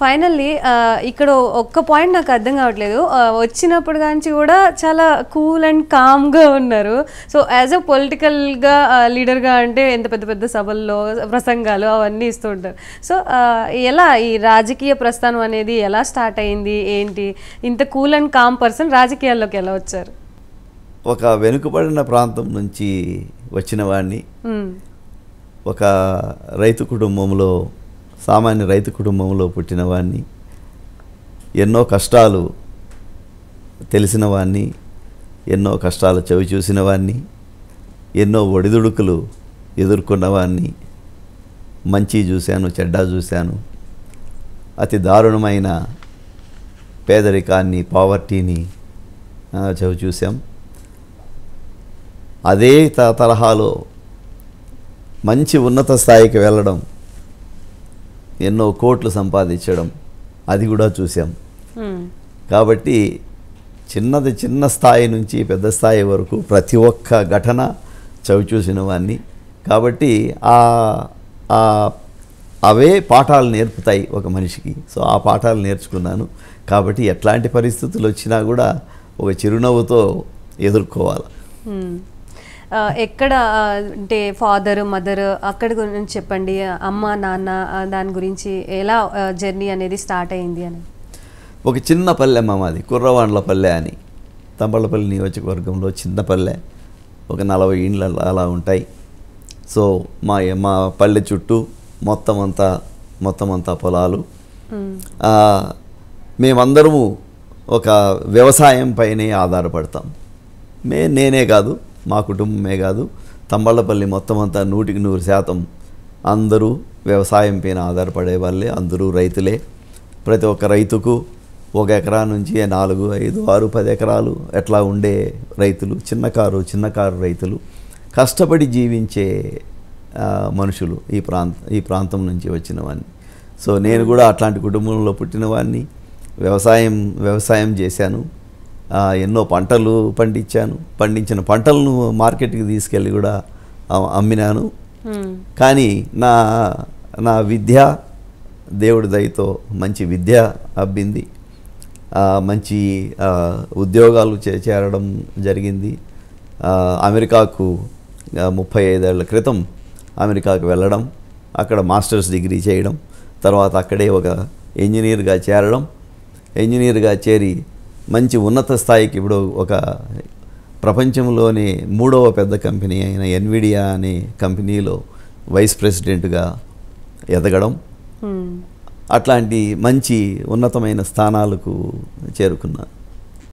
Finally ఇక్కడ ఒక్క point నాకు అర్థం కావట్లేదు. వచ్చినప్పుడు కాంచి కూడా చాలా కూల్ అండ్ కామ్గా ఉన్నారు. సో యాజ్ అ పొలిటికల్గా లీడర్గా అంటే ఎంత పెద్ద పెద్ద సభల్లో ప్రసంగాలు అవన్నీ ఇస్తూ ఉంటారు. సో ఎలా ఈ రాజకీయ ప్రస్థానం అనేది ఎలా స్టార్ట్ అయింది, ఏంటి? ఇంత కూల్ అండ్ కామ్ పర్సన్ రాజకీయాల్లోకి ఎలా వచ్చారు? ఒక వెనుకబడిన ప్రాంతం నుంచి వచ్చిన వాడిని, ఒక రైతు కుటుంబంలో, సామాన్య రైతు కుటుంబంలో పుట్టిన వాడిని, ఎన్నో కష్టాలు తెలిసిన వాడిని, ఎన్నో కష్టాలు చవి చూసిన వాడిని, ఎన్నో ఒడిదుడుకులు ఎదుర్కొన్న వాడిని, మంచి చూశాను, చెడ్డ చూశాను, అతి దారుణమైన పేదరికాన్ని, పావర్టీని చవి చూసాం. అదే తరహాలో మంచి ఉన్నత స్థాయికి వెళ్ళడం, ఎన్నో కోట్లు సంపాదించడం, అది కూడా చూసాం. కాబట్టి చిన్న స్థాయి నుంచి పెద్ద స్థాయి వరకు ప్రతి ఒక్క ఘటన చవి చూసిన వాడిని. కాబట్టి అవే పాఠాలు నేర్పుతాయి ఒక మనిషికి. సో ఆ పాఠాలు నేర్చుకున్నాను. కాబట్టి ఎట్లాంటి పరిస్థితులు వచ్చినా కూడా ఒక చిరునవ్వుతో ఎదుర్కోవాలి. ఎక్కడ అంటే ఫాదర్, మదర్ అక్కడ గురించి చెప్పండి. అమ్మ, నాన్న, దాని గురించి ఎలా జర్నీ అనేది స్టార్ట్ అయింది అని. ఒక చిన్న పల్లె మాది, కుర్రవాండ్లపల్లె అని, తంబళ్ళపల్లి నియోజకవర్గంలో చిన్న పల్లె, ఒక 40 ఇండ్లు అలా ఉంటాయి. సో మా పల్లె చుట్టూ మొత్తం అంతా పొలాలు. మేమందరము ఒక వ్యవసాయం పైనే ఆధారపడతాం. నేనే కాదు, మా కుటుంబమే కాదు, తంబళ్ళపల్లి మొత్తం అంతా 100% అందరూ వ్యవసాయం పైన ఆధారపడే వాళ్ళే, అందరూ రైతులే. ప్రతి ఒక్క రైతుకు 1 ఎకరా నుంచి 4, 5, 6, 10 ఎకరాలు ఎట్లా ఉండే రైతులు, చిన్నకారు రైతులు, కష్టపడి జీవించే మనుషులు ఈ ప్రాంతం నుంచి వచ్చిన వాడిని. సో నేను కూడా అట్లాంటి కుటుంబంలో పుట్టిన వాడిని. వ్యవసాయం చేశాను. ఎన్నో పంటలు పండించాను. పండించిన పంటలను మార్కెట్కి తీసుకెళ్ళి కూడా అమ్మినాను. కానీ నా విద్య దేవుడి దయతో మంచి విద్య అబ్బింది. మంచి ఉద్యోగాలు చేరడం జరిగింది. అమెరికాకు 35 ఏళ్ల క్రితం అమెరికాకు వెళ్ళడం, అక్కడ మాస్టర్స్ డిగ్రీ చేయడం, తర్వాత అక్కడే ఒక ఇంజనీర్గా చేరడం. ఇంజనీర్గా చేరి మంచి ఉన్నత స్థాయికి ఇప్పుడు ఒక ప్రపంచంలోనే 3వ పెద్ద కంపెనీ అయిన ఎన్విడియా అనే కంపెనీలో వైస్ ప్రెసిడెంట్గా ఎదగడం, అట్లాంటి మంచి ఉన్నతమైన స్థానాలకు చేరుకున్నాను.